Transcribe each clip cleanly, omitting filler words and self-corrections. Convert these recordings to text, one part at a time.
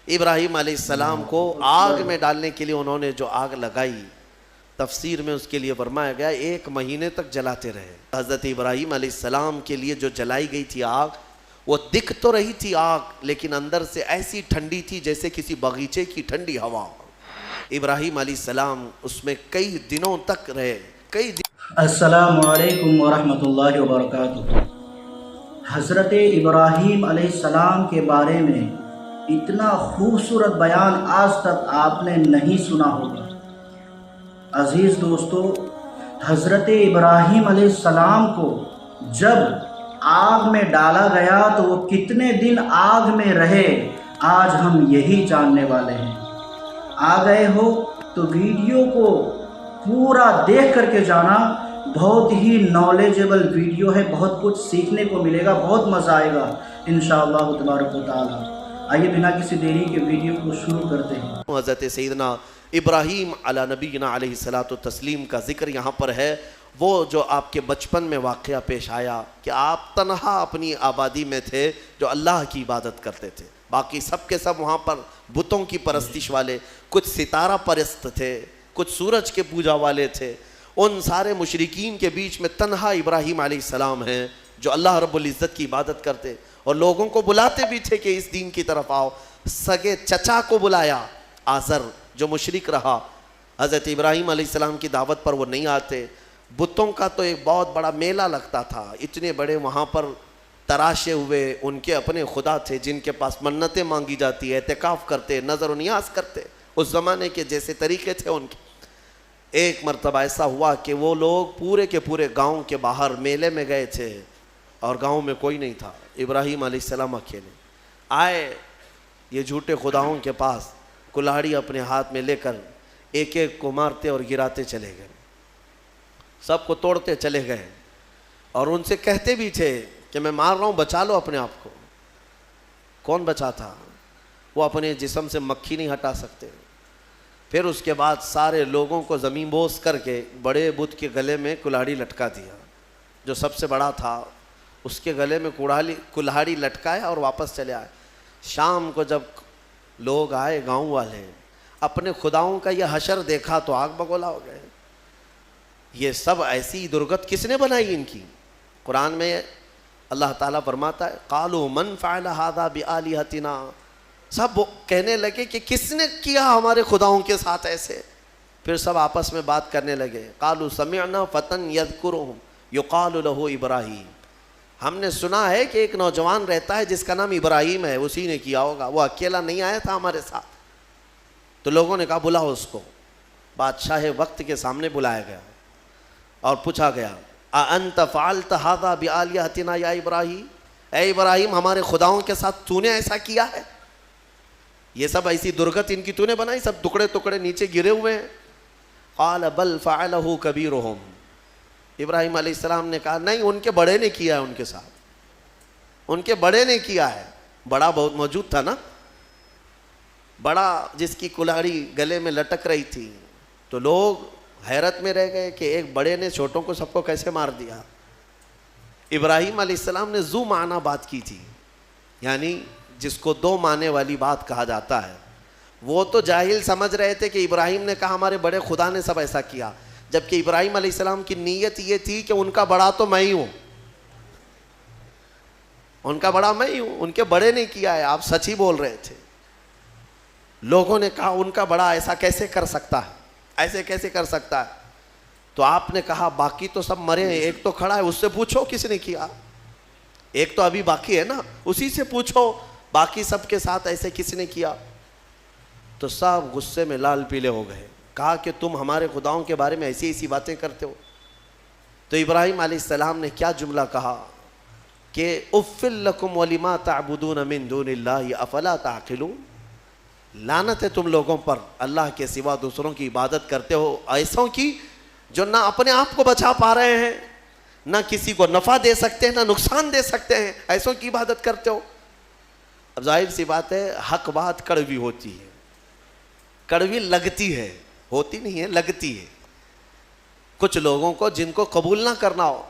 ابراہیم علیہ السلام کو آگ میں ڈالنے کے لیے انہوں نے جو آگ لگائی، تفسیر میں اس کے لیے فرمایا گیا 1 مہینے تک جلاتے رہے۔ حضرت ابراہیم علیہ السلام کے لیے جو جلائی گئی تھی آگ، وہ دکھ تو رہی تھی آگ، لیکن اندر سے ایسی ٹھنڈی تھی جیسے کسی باغیچے کی ٹھنڈی ہوا۔ ابراہیم علیہ السلام اس میں کئی دنوں تک رہے، السلام علیکم ورحمۃ اللہ وبرکاتہ۔ حضرت ابراہیم علیہ السلام کے بارے میں اتنا خوبصورت بیان آج تک آپ نے نہیں سنا ہوگا۔ عزیز دوستو، حضرت ابراہیم علیہ السلام کو جب آگ میں ڈالا گیا تو وہ کتنے دن آگ میں رہے، آج ہم یہی جاننے والے ہیں۔ آ گئے ہو تو ویڈیو کو پورا دیکھ کر کے جانا، بہت ہی نالجبل ویڈیو ہے، بہت کچھ سیکھنے کو ملے گا، بہت مزہ آئے گا انشاءاللہ تبارک و تعالی۔ آئیے بنا کسی دیری کے ویڈیو کو شروع کرتے ہیں۔ حضرت سیدنا ابراہیم علی نبینا علیہ الصلوۃ والتسلیم کا ذکر یہاں پر ہے، وہ جو آپ کے بچپن میں واقعہ پیش آیا کہ آپ تنہا اپنی آبادی میں تھے جو اللہ کی عبادت کرتے تھے، باقی سب کے سب وہاں پر بتوں کی پرستش والے، کچھ ستارہ پرست تھے، کچھ سورج کے پوجا والے تھے۔ ان سارے مشرکین کے بیچ میں تنہا ابراہیم علیہ السلام ہیں جو اللہ رب العزت کی عبادت کرتے اور لوگوں کو بلاتے بھی تھے کہ اس دین کی طرف آؤ۔ سگے چچا کو بلایا، آزر جو مشرک رہا، حضرت ابراہیم علیہ السلام کی دعوت پر وہ نہیں آتے۔ بتوں کا تو ایک بہت بڑا میلہ لگتا تھا، اتنے بڑے وہاں پر تراشے ہوئے ان کے اپنے خدا تھے جن کے پاس منتیں مانگی جاتی، اعتکاف کرتے، نظر و نیاز کرتے، اس زمانے کے جیسے طریقے تھے ان کے۔ ایک مرتبہ ایسا ہوا کہ وہ لوگ پورے کے پورے گاؤں کے باہر میلے میں گئے تھے اور گاؤں میں کوئی نہیں تھا، ابراہیم علیہ السلام اکیلے آئے یہ جھوٹے خداؤں کے پاس، کلاڑی اپنے ہاتھ میں لے کر ایک ایک کو مارتے اور گراتے چلے گئے، سب کو توڑتے چلے گئے اور ان سے کہتے بھی تھے کہ میں مار رہا ہوں، بچا لو اپنے آپ کو۔ کون بچاتا؟ وہ اپنے جسم سے مکھی نہیں ہٹا سکتے۔ پھر اس کے بعد سارے لوگوں کو زمین بوس کر کے بڑے بت کے گلے میں کلاڑی لٹکا دیا، جو سب سے بڑا تھا اس کے گلے میں کلاڑی لٹکایا اور واپس چلے آئے۔ شام کو جب لوگ آئے گاؤں والے، اپنے خداؤں کا یہ حشر دیکھا تو آگ بگولا ہو گئے۔ یہ سب ایسی درگت کس نے بنائی ان کی؟ قرآن میں اللہ تعالیٰ فرماتا ہے قالوا من فعل هذا بآلهتنا، سب کہنے لگے کہ کس نے کیا ہمارے خداؤں کے ساتھ ایسے؟ پھر سب آپس میں بات کرنے لگے، قالوا سمعنا فتى يذكرهم يقال له ابراہیم، ہم نے سنا ہے کہ ایک نوجوان رہتا ہے جس کا نام ابراہیم ہے، اسی نے کیا ہوگا، وہ اکیلا نہیں آیا تھا ہمارے ساتھ۔ تو لوگوں نے کہا بلاؤ اس کو۔ بادشاہ وقت کے سامنے بلایا گیا اور پوچھا گیا اَأَنْتَ فَعَلْتَ هَذَا بِآلِهَتِنَا یا ابراہیم، اے ابراہیم ہمارے خداؤں کے ساتھ تو نے ایسا کیا ہے؟ یہ سب ایسی درگت ان کی تو نے بنائی، سب ٹکڑے ٹکڑے نیچے گرے ہوئے ہیں۔ قال بل فعلہ کبیرہم، ابراہیم علیہ السلام نے کہا نہیں، ان کے بڑے نے کیا ہے، ان کے ساتھ ان کے بڑے نے کیا ہے۔ بڑا بہت موجود تھا نا، بڑا جس کی کلاڑی گلے میں لٹک رہی تھی، تو لوگ حیرت میں رہ گئے کہ ایک بڑے نے چھوٹوں کو سب کو کیسے مار دیا۔ ابراہیم علیہ السلام نے ذو معنی بات کی تھی، یعنی جس کو دو معنی والی بات کہا جاتا ہے۔ وہ تو جاہل سمجھ رہے تھے کہ ابراہیم نے کہا ہمارے بڑے خدا نے سب ایسا کیا، جبکہ ابراہیم علیہ السلام کی نیت یہ تھی کہ ان کا بڑا تو میں ہی ہوں، ان کا بڑا میں ہی ہوں، ان کے بڑے نے کیا ہے، آپ سچ ہی بول رہے تھے۔ لوگوں نے کہا ان کا بڑا ایسا کیسے کر سکتا ہے، ایسے کیسے کر سکتا ہے؟ تو آپ نے کہا باقی تو سب مرے ہیں، ایک تو کھڑا ہے، اس سے پوچھو کس نے کیا، ایک تو ابھی باقی ہے نا، اسی سے پوچھو باقی سب کے ساتھ ایسے کس نے کیا۔ تو سب غصے میں لال پیلے ہو گئے، کہا کہ تم ہمارے خداؤں کے بارے میں ایسی ایسی باتیں کرتے ہو۔ تو ابراہیم علیہ السلام نے کیا جملہ کہا کہ اُفٍ لَكُمْ وَلِمَا تَعْبُدُونَ مِن دُونِ اللَّهِ أَفَلَا تَعْقِلُونَ، لعنت ہے تم لوگوں پر، اللہ کے سوا دوسروں کی عبادت کرتے ہو، ایسوں کی جو نہ اپنے آپ کو بچا پا رہے ہیں، نہ کسی کو نفع دے سکتے ہیں، نہ نقصان دے سکتے ہیں، ایسوں کی عبادت کرتے ہو۔ اب ظاہر سی بات ہے حق بات کڑوی ہوتی ہے، کڑوی لگتی ہے، ہوتی نہیں ہے، لگتی ہے۔ کچھ لوگوں کو جن کو قبول نہ کرنا ہو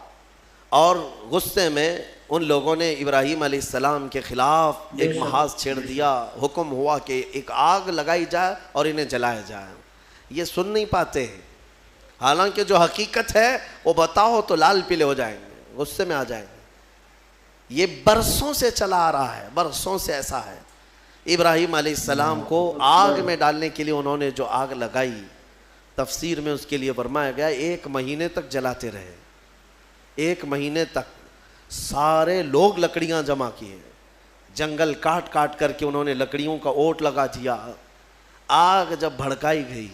اور غصے میں ان لوگوں نے ابراہیم علیہ السلام کے خلاف ایک محاذ چھیڑ دیا، حکم ہوا کہ ایک آگ لگائی جائے اور انہیں جلایا جائے۔ یہ سن نہیں پاتے ہیں، حالانکہ جو حقیقت ہے وہ بتاؤ تو لال پیلے ہو جائیں گے، غصے میں آ جائیں گے۔ یہ برسوں سے چلا آ رہا ہے، برسوں سے ایسا ہے۔ ابراہیم علیہ السلام کو آگ میں ڈالنے کے لیے انہوں نے جو آگ لگائی، تفسیر میں اس کے لیے فرمایا گیا 1 مہینے تک جلاتے رہے، 1 مہینے تک سارے لوگ لکڑیاں جمع کیے، جنگل کاٹ کاٹ کر کے انہوں نے لکڑیوں کا اوٹ لگا دیا۔ آگ جب بھڑکائی گئی،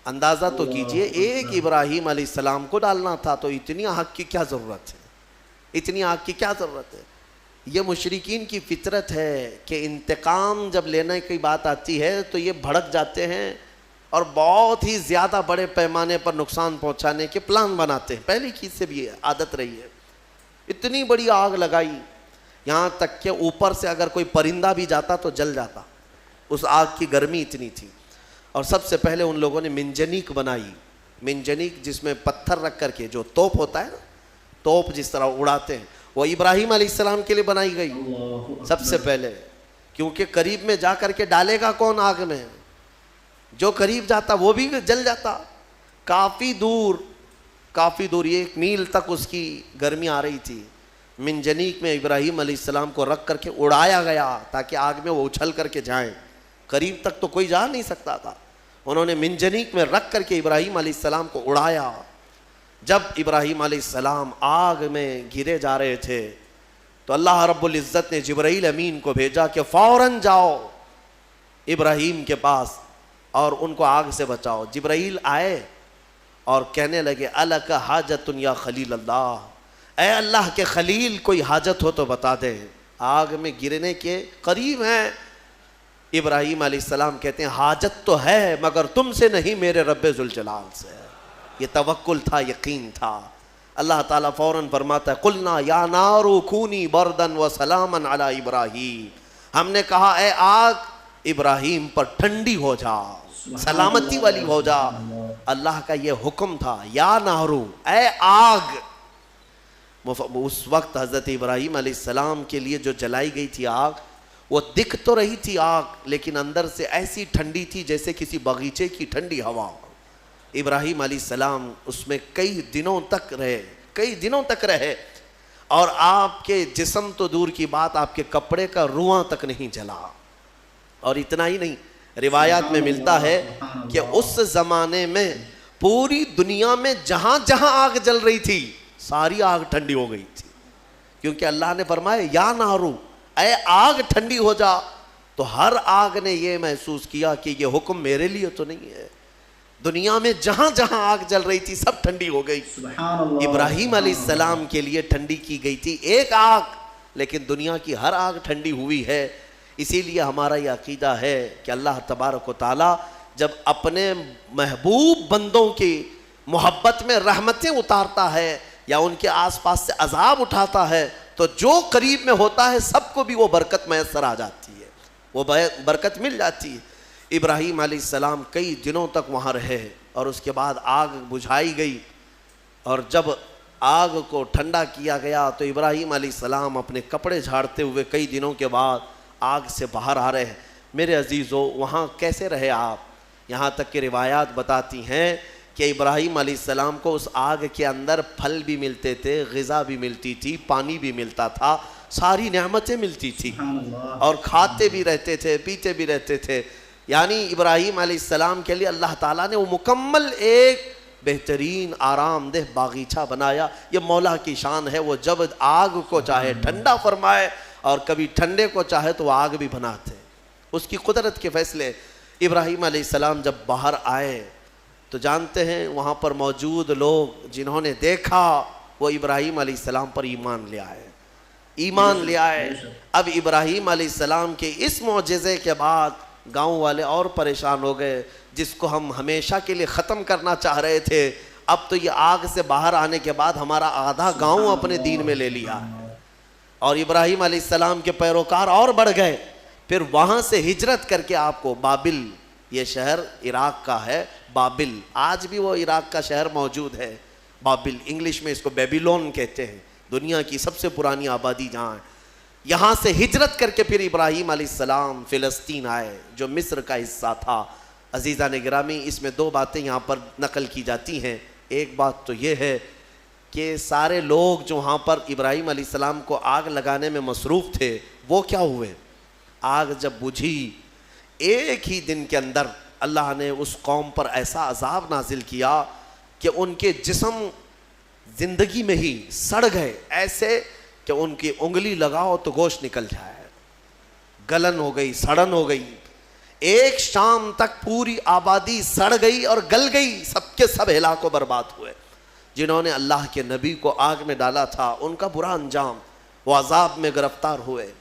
اندازہ تو کیجئے ایک ابراہیم علیہ السلام کو ڈالنا تھا، تو اتنی آگ کی کیا ضرورت ہے، اتنی آگ کی کیا ضرورت ہے؟ یہ مشرکین کی فطرت ہے کہ انتقام جب لینے کی بات آتی ہے تو یہ بھڑک جاتے ہیں اور بہت ہی زیادہ بڑے پیمانے پر نقصان پہنچانے کے پلان بناتے ہیں۔ پہلی چیز سے بھی عادت رہی ہے۔ اتنی بڑی آگ لگائی، یہاں تک کہ اوپر سے اگر کوئی پرندہ بھی جاتا تو جل جاتا، اس آگ کی گرمی اتنی تھی۔ اور سب سے پہلے ان لوگوں نے منجنیق بنائی، منجنیق جس میں پتھر رکھ کر کے جو توپ ہوتا ہے نا، توپ جس طرح اڑاتے ہیں، وہ ابراہیم علیہ السلام کے لیے بنائی گئی سب سے پہلے، کیونکہ قریب میں جا کر کے ڈالے گا کون آگ میں؟ جو قریب جاتا وہ بھی جل جاتا۔ کافی دور 1 میل تک اس کی گرمی آ رہی تھی۔ منجنیق میں ابراہیم علیہ السلام کو رکھ کر کے اڑایا گیا تاکہ آگ میں وہ اچھل کر کے جائیں، قریب تک تو کوئی جا نہیں سکتا تھا۔ انہوں نے منجنیق میں رکھ کر کے ابراہیم علیہ السلام کو اڑایا۔ جب ابراہیم علیہ السلام آگ میں گرے جا رہے تھے تو اللہ رب العزت نے جبرائیل امین کو بھیجا کہ فوراً جاؤ ابراہیم کے پاس اور ان کو آگ سے بچاؤ۔ جبرائیل آئے اور کہنے لگے الک حاجت یا خلیل اللہ، اے اللہ کے خلیل کوئی حاجت ہو تو بتا دے، آگ میں گرنے کے قریب ہیں۔ ابراہیم علیہ السلام کہتے ہیں حاجت تو ہے مگر تم سے نہیں، میرے رب ذوالجلال سے۔ یہ توکل تھا، یقین تھا۔ اللہ تعالیٰ فوراً فرماتا ہے قلنا یا نار کونی بردن و سلاما علی ابراہیم، ہم نے کہا اے آگ ابراہیم پر ٹھنڈی ہو جا، سلامتی والی ہو جا۔ اللہ کا یہ حکم تھا، یا نارو، اے آگ۔ اس وقت حضرت ابراہیم علیہ السلام کے لیے جو جلائی گئی تھی آگ، وہ دکھ تو رہی تھی آگ، لیکن اندر سے ایسی ٹھنڈی تھی جیسے کسی باغیچے کی ٹھنڈی ہوا۔ ابراہیم علیہ السلام اس میں کئی دنوں تک رہے اور آپ کے جسم تو دور کی بات، آپ کے کپڑے کا رواں تک نہیں جلا۔ اور اتنا ہی نہیں، روایات میں ملتا ہے کہ اس زمانے میں پوری دنیا میں جہاں جہاں آگ جل رہی تھی ساری آگ ٹھنڈی ہو گئی تھی، کیونکہ اللہ نے فرمایا یا نارو، اے آگ ٹھنڈی ہو جا۔ تو ہر آگ نے یہ محسوس کیا کہ یہ حکم میرے لیے تو نہیں ہے، دنیا میں جہاں جہاں آگ جل رہی تھی سب ٹھنڈی ہو گئی۔ ابراہیم علیہ السلام کے لیے ٹھنڈی کی گئی تھی ایک آگ، لیکن دنیا کی ہر آگ ٹھنڈی ہوئی ہے۔ اسی لیے ہمارا یہ عقیدہ ہے کہ اللہ تبارک و تعالیٰ جب اپنے محبوب بندوں کی محبت میں رحمتیں اتارتا ہے یا ان کے آس پاس سے عذاب اٹھاتا ہے تو جو قریب میں ہوتا ہے سب کو بھی وہ برکت میسر آ جاتی ہے، وہ برکت مل جاتی ہے۔ ابراہیم علیہ السلام کئی دنوں تک وہاں رہے اور اس کے بعد آگ بجھائی گئی، اور جب آگ کو ٹھنڈا کیا گیا تو ابراہیم علیہ السلام اپنے کپڑے جھاڑتے ہوئے کئی دنوں کے بعد آگ سے باہر آ رہے ہیں۔ میرے عزیزو، وہاں کیسے رہے آپ؟ یہاں تک کہ روایات بتاتی ہیں کہ ابراہیم علیہ السلام کو اس آگ کے اندر پھل بھی ملتے تھے، غذا بھی ملتی تھی، پانی بھی ملتا تھا، ساری نعمتیں ملتی تھی، اور کھاتے بھی رہتے تھے، پیتے بھی رہتے تھے۔ یعنی ابراہیم علیہ السلام کے لیے اللہ تعالیٰ نے وہ مکمل ایک بہترین آرام دہ باغیچہ بنایا۔ یہ مولا کی شان ہے، وہ جب آگ کو چاہے ٹھنڈا فرمائے اور کبھی ٹھنڈے کو چاہے تو وہ آگ بھی بناتے، اس کی قدرت کے فیصلے۔ ابراہیم علیہ السلام جب باہر آئے تو جانتے ہیں وہاں پر موجود لوگ جنہوں نے دیکھا وہ ابراہیم علیہ السلام پر ایمان لے آئے۔ اب ابراہیم علیہ السلام کے اس معجزے کے بعد گاؤں والے اور پریشان ہو گئے، جس کو ہم ہمیشہ کے لیے ختم کرنا چاہ رہے تھے، اب تو یہ آگ سے باہر آنے کے بعد ہمارا آدھا گاؤں اپنے دین میں لے لیا۔ اور ابراہیم علیہ السلام کے پیروکار اور بڑھ گئے۔ پھر وہاں سے ہجرت کر کے آپ کو بابل، یہ شہر عراق کا ہے، بابل، آج بھی وہ عراق کا شہر موجود ہے، بابل، انگلش میں اس کو بیبیلون کہتے ہیں، دنیا کی سب سے پرانی آبادی جہاں ہے، یہاں سے ہجرت کر کے پھر ابراہیم علیہ السلام فلسطین آئے جو مصر کا حصہ تھا۔ عزیزان گرامی، اس میں دو باتیں یہاں پر نقل کی جاتی ہیں۔ ایک بات تو یہ ہے کہ سارے لوگ جو وہاں پر ابراہیم علیہ السلام کو آگ لگانے میں مصروف تھے وہ کیا ہوئے؟ آگ جب بجھی ایک ہی دن کے اندر اللہ نے اس قوم پر ایسا عذاب نازل کیا کہ ان کے جسم زندگی میں ہی سڑ گئے، ایسے کہ ان کی انگلی لگاؤ تو گوشت نکل جائے، گلن ہو گئی، سڑن ہو گئی۔ ایک شام تک پوری آبادی سڑ گئی اور گل گئی، سب کے سب ہلاک و برباد ہوئے۔ جنہوں نے اللہ کے نبی کو آگ میں ڈالا تھا ان کا برا انجام، وہ عذاب میں گرفتار ہوئے۔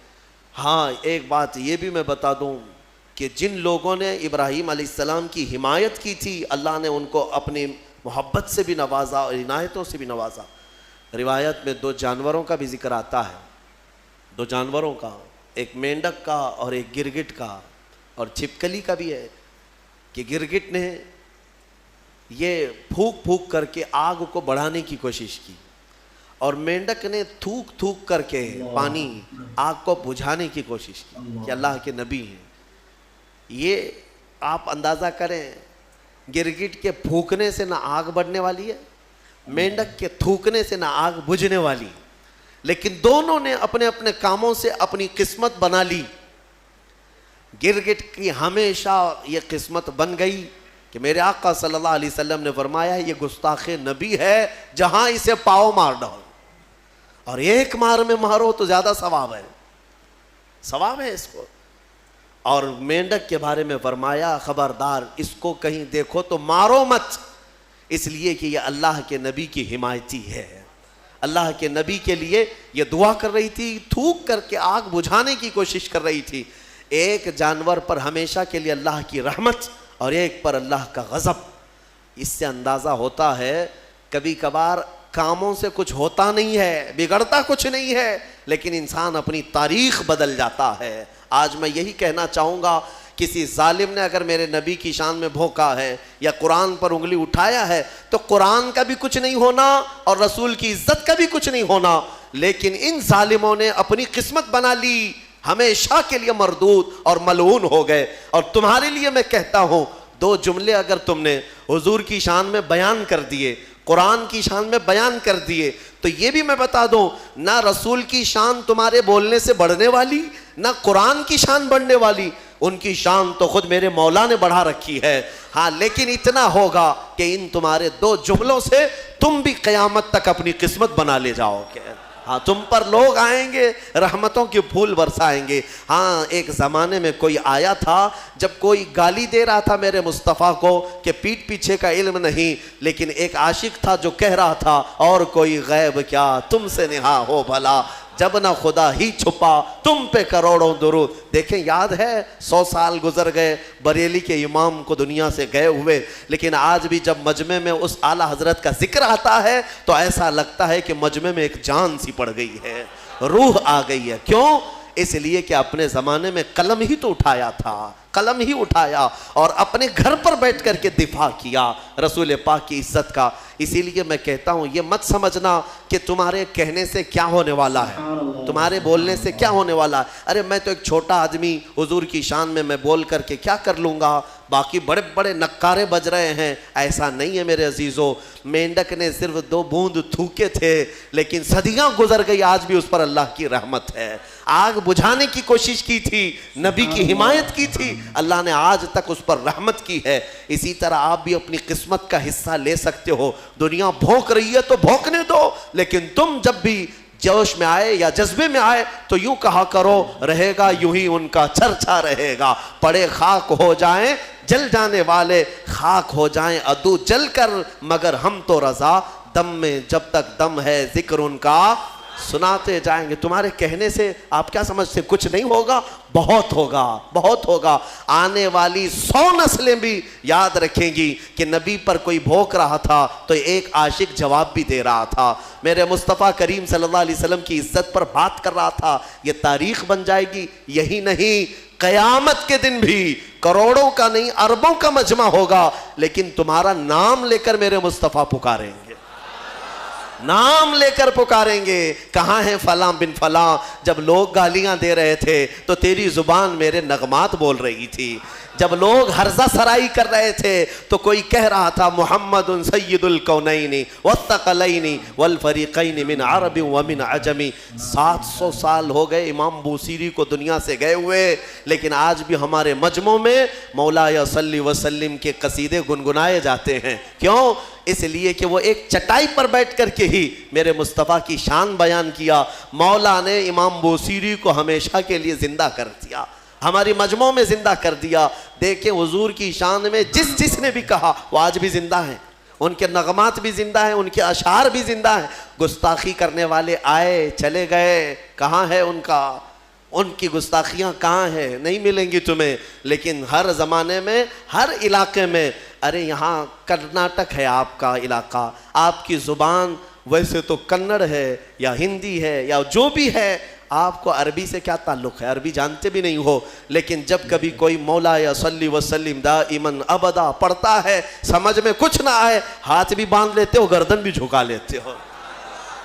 ہاں ایک بات یہ بھی میں بتا دوں کہ جن لوگوں نے ابراہیم علیہ السلام کی حمایت کی تھی اللہ نے ان کو اپنی محبت سے بھی نوازا اور عنایتوں سے بھی نوازا۔ روایت میں دو جانوروں کا بھی ذکر آتا ہے، دو جانوروں کا، ایک مینڈک کا اور ایک گرگٹ کا، اور چھپکلی کا بھی ہے کہ گرگٹ نے یہ پھونک پھونک کر کے آگ کو بڑھانے کی کوشش کی اور مینڈک نے تھوک تھوک کر کے پانی آگ کو بجھانے کی کوشش کی کہ اللہ کے نبی ہیں۔ یہ آپ اندازہ کریں، گرگٹ کے پھونکنے سے نہ آگ بڑھنے والی ہے، مینڈک کے تھوکنے سے نہ آگ بجھنے والی، لیکن دونوں نے اپنے اپنے کاموں سے اپنی قسمت بنا لی۔ گرگٹ کی ہمیشہ یہ قسمت بن گئی کہ میرے آقا صلی اللہ علیہ وسلم نے فرمایا یہ گستاخ نبی ہے، جہاں اسے پاؤ مار ڈالو، اور ایک مار میں مارو تو زیادہ ثواب ہے، ثواب ہے اس کو۔ اور مینڈک کے بارے میں فرمایا خبردار اس کو کہیں دیکھو تو مارو مت، اس لیے کہ یہ اللہ کے نبی کی حمایتی ہے، اللہ کے نبی کے لیے یہ دعا کر رہی تھی، تھوک کر کے آگ بجھانے کی کوشش کر رہی تھی۔ ایک جانور پر ہمیشہ کے لیے اللہ کی رحمت اور ایک پر اللہ کا غضب۔ اس سے اندازہ ہوتا ہے کبھی کبھار کاموں سے کچھ ہوتا نہیں ہے، بگڑتا کچھ نہیں ہے، لیکن انسان اپنی تاریخ بدل جاتا ہے۔ آج میں یہی کہنا چاہوں گا، کسی ظالم نے اگر میرے نبی کی شان میں بھونکا ہے یا قرآن پر انگلی اٹھایا ہے تو قرآن کا بھی کچھ نہیں ہونا اور رسول کی عزت کا بھی کچھ نہیں ہونا، لیکن ان ظالموں نے اپنی قسمت بنا لی، ہمیشہ کے لیے مردود اور ملعون ہو گئے۔ اور تمہارے لیے میں کہتا ہوں، دو جملے اگر تم نے حضور کی شان میں بیان کر دیے، قرآن کی شان میں بیان کر دیے، تو یہ بھی میں بتا دوں نہ رسول کی شان تمہارے بولنے سے بڑھنے والی، نہ قرآن کی شان بڑھنے والی، ان کی شان تو خود میرے مولا نے بڑھا رکھی ہے۔ ہاں لیکن اتنا ہوگا کہ ان تمہارے دو جملوں سے تم بھی قیامت تک اپنی قسمت بنا لے جاؤ گے۔ ہاں تم پر لوگ آئیں گے، رحمتوں کے پھول برسائیں گے۔ ہاں ایک زمانے میں کوئی آیا تھا جب کوئی گالی دے رہا تھا میرے مصطفیٰ کو کہ پیٹھ پیچھے کا علم نہیں، لیکن ایک عاشق تھا جو کہہ رہا تھا اور کوئی غیب کیا تم سے نہا ہو بھلا، جب نہ خدا ہی چھپا تم پہ کروڑوں درود۔ دیکھیں یاد ہے 100 سال گزر گئے بریلی کے امام کو دنیا سے گئے ہوئے، لیکن آج بھی جب مجمع میں اس اعلیٰ حضرت کا ذکر آتا ہے تو ایسا لگتا ہے کہ مجمع میں ایک جان سی پڑ گئی ہے، روح آ گئی ہے۔ کیوں؟ اس لیے کہ اپنے زمانے میں قلم ہی تو اٹھایا تھا، قلم ہی اٹھایا اور اپنے گھر پر بیٹھ کر کے دفاع کیا رسول پاک کی عزت کا۔ اسی لیے میں کہتا ہوں یہ مت سمجھنا کہ تمہارے کہنے سے کیا ہونے والا ہے، تمہارے بولنے سے کیا ہونے والا ہے۔ ارے میں تو ایک چھوٹا آدمی، حضور کی شان میں بول کر کے کیا کر لوں گا، باقی بڑے بڑے نکارے بج رہے ہیں۔ ایسا نہیں ہے میرے عزیزو، مینڈک نے صرف 2 بوند تھوکے تھے لیکن صدیاں گزر گئی، آج بھی اس پر اللہ کی رحمت ہے۔ آگ بجھانے کی کوشش کی تھی، نبی کی حمایت کی تھی، اللہ نے آج تک اس پر رحمت کی ہے۔ اسی طرح آپ بھی اپنی قسمت کا حصہ لے سکتے ہو۔ دنیا بھونک رہی ہے تو بھونکنے دو، لیکن تم جب بھی جوش میں آئے یا جذبے میں آئے تو یوں کہا کرو، رہے گا یوں ہی ان کا چرچا رہے گا، پڑے خاک ہو جائیں جل جانے والے، خاک ہو جائیں عدو جل کر، مگر ہم تو رضا، دم میں جب تک دم ہے ذکر ان کا سناتے جائیں گے۔ تمہارے کہنے سے آپ کیا سمجھتے کچھ نہیں ہوگا؟ بہت ہوگا، بہت ہوگا۔ آنے والی 100 نسلیں بھی یاد رکھیں گی کہ نبی پر کوئی بھوک رہا تھا تو ایک عاشق جواب بھی دے رہا تھا، میرے مصطفیٰ کریم صلی اللہ علیہ وسلم کی عزت پر بات کر رہا تھا۔ یہ تاریخ بن جائے گی۔ یہی نہیں، قیامت کے دن بھی کروڑوں کا نہیں اربوں کا مجمع ہوگا، لیکن تمہارا نام لے کر میرے مصطفیٰ پکاریں گے۔ نام لے کر پکاریں گے، کہاں ہے فلاں بن فلاں؟ جب لوگ گالیاں دے رہے تھے تو تیری زبان میرے نغمات بول رہی تھی، جب لوگ ہرزہ سرائی کر رہے تھے تو کوئی کہہ رہا تھا محمد سید الکونین والثقلین والفریقین من عرب ومن عجم۔ 700 سال ہو گئے امام بوصیری کو دنیا سے گئے ہوئے، لیکن آج بھی ہمارے مجمع میں مولایا صلی وسلم کے قصیدے گنگنائے جاتے ہیں۔ کیوں؟ اس لیے کہ وہ ایک چٹائی پر بیٹھ کر کے ہی میرے مصطفیٰ کی شان بیان کیا۔ مولا نے امام بوصیری کو ہمیشہ کے لیے زندہ کر دیا، ہماری مجمع میں زندہ کر دیا۔ دیکھیں حضور کی شان میں جس نے بھی کہا وہ آج بھی زندہ ہیں، ان کے نغمات بھی زندہ ہیں، ان کے اشعار بھی زندہ ہیں۔ گستاخی کرنے والے آئے چلے گئے، کہاں ہے ان کا؟ ان کی گستاخیاں کہاں ہیں؟ نہیں ملیں گی تمہیں۔ لیکن ہر زمانے میں، ہر علاقے میں، ارے یہاں کرناٹک ہے آپ کا علاقہ، آپ کی زبان ویسے تو کنڑ ہے یا ہندی ہے یا جو بھی ہے، آپ کو عربی سے کیا تعلق ہے؟ عربی جانتے بھی نہیں ہو، لیکن جب کبھی کوئی مولا یا صلی وسلم دائماً ابدا پڑھتا ہے، سمجھ میں کچھ نہ آئے، ہاتھ بھی باندھ لیتے ہو، گردن بھی جھکا لیتے ہو۔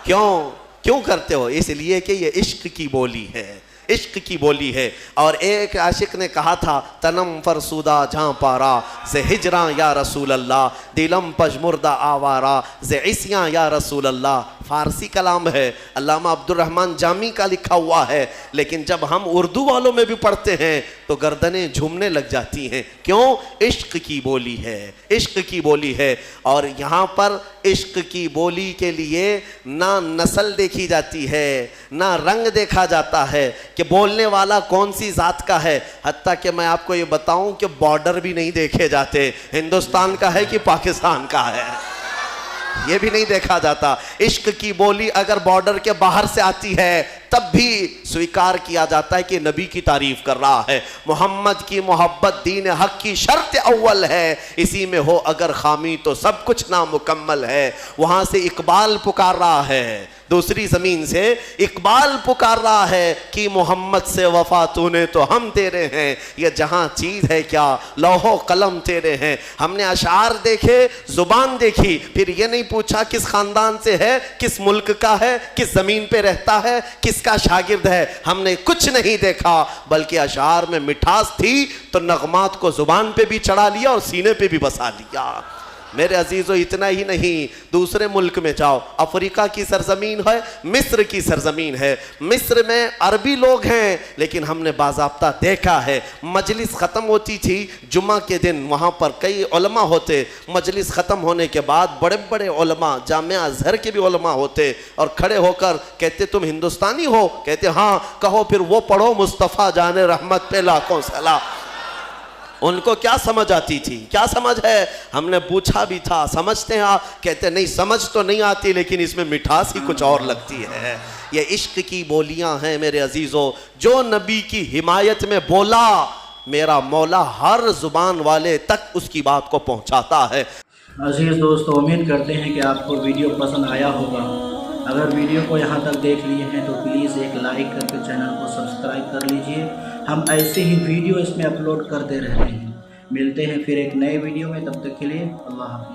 کیوں کرتے ہو؟ اس لیے کہ یہ عشق کی بولی ہے، عشق کی بولی ہے۔ اور ایک عاشق نے کہا تھا تنم فرسودہ جہاں پارا سے ہجراں یا رسول اللہ، دلم پجمردہ آوارا سے عصیاں یا رسول اللہ۔ فارسی کلام ہے، علامہ عبدالرحمن جامی کا لکھا ہوا ہے، لیکن جب ہم اردو والوں میں بھی پڑھتے ہیں تو گردنیں جھومنے لگ جاتی ہیں۔ کیوں؟ عشق کی بولی ہے، عشق کی بولی ہے۔ اور یہاں پر عشق کی بولی کے لیے نہ نسل دیکھی جاتی ہے، نہ رنگ دیکھا جاتا ہے کہ بولنے والا کون سی ذات کا ہے، حتیٰ کہ میں آپ کو یہ بتاؤں کہ بارڈر بھی نہیں دیکھے جاتے، ہندوستان کا ہے کہ پاکستان کا ہے، یہ بھی نہیں دیکھا جاتا۔ عشق کی بولی اگر بارڈر کے باہر سے آتی ہے تب بھی سویکار کیا جاتا ہے کہ نبی کی تعریف کر رہا ہے۔ محمد کی محبت دین حق کی شرط اول ہے، اسی میں ہو اگر خامی تو سب کچھ نامکمل ہے۔ وہاں سے اقبال پکار رہا ہے، دوسری زمین سے اقبال پکار رہا ہے کہ محمد سے وفا تو نے تو ہم تیرے ہیں، یہ جہاں چیز ہے کیا لوح و قلم تیرے ہیں۔ ہم نے اشعار دیکھے، زبان دیکھی، پھر یہ نہیں پوچھا کس خاندان سے ہے، کس ملک کا ہے، کس زمین پہ رہتا ہے، کس کا شاگرد ہے۔ ہم نے کچھ نہیں دیکھا، بلکہ اشعار میں مٹھاس تھی تو نغمات کو زبان پہ بھی چڑھا لیا اور سینے پہ بھی بسا لیا۔ میرے عزیزو اتنا ہی نہیں، دوسرے ملک میں جاؤ، افریقہ کی سرزمین ہے، مصر کی سرزمین ہے، مصر میں عربی لوگ ہیں، لیکن ہم نے باضابطہ دیکھا ہے مجلس ختم ہوتی تھی جمعہ کے دن، وہاں پر کئی علماء ہوتے، مجلس ختم ہونے کے بعد بڑے بڑے علماء، جامعہ ازہر کے بھی علماء ہوتے، اور کھڑے ہو کر کہتے تم ہندوستانی ہو؟ کہتے ہاں۔ کہو پھر وہ پڑھو مصطفیٰ جان رحمت پہ لاکھوں سلام۔ ان کو کیا سمجھ آتی تھی؟ کیا سمجھ ہے؟ ہم نے پوچھا بھی تھا سمجھتے ہیں آپ؟ کہتے نہیں سمجھ تو نہیں آتی، لیکن اس میں مٹھاس ہی کچھ اور لگتی ہے۔ یہ عشق کی بولیاں ہیں میرے عزیزو۔ جو نبی کی حمایت میں بولا، میرا مولا ہر زبان والے تک اس کی بات کو پہنچاتا ہے۔ عزیز دوستو، امید کرتے ہیں کہ آپ کو ویڈیو پسند آیا ہوگا۔ اگر ویڈیو کو یہاں تک دیکھ لیے ہیں تو پلیز ایک لائک کر کے چینل کو سبسکرائب کر لیجئے۔ ہم ایسے ہی ویڈیو اس میں اپلوڈ کرتے رہتے ہیں۔ ملتے ہیں پھر ایک نئے ویڈیو میں، تب تک کے لیے اللہ حافظ۔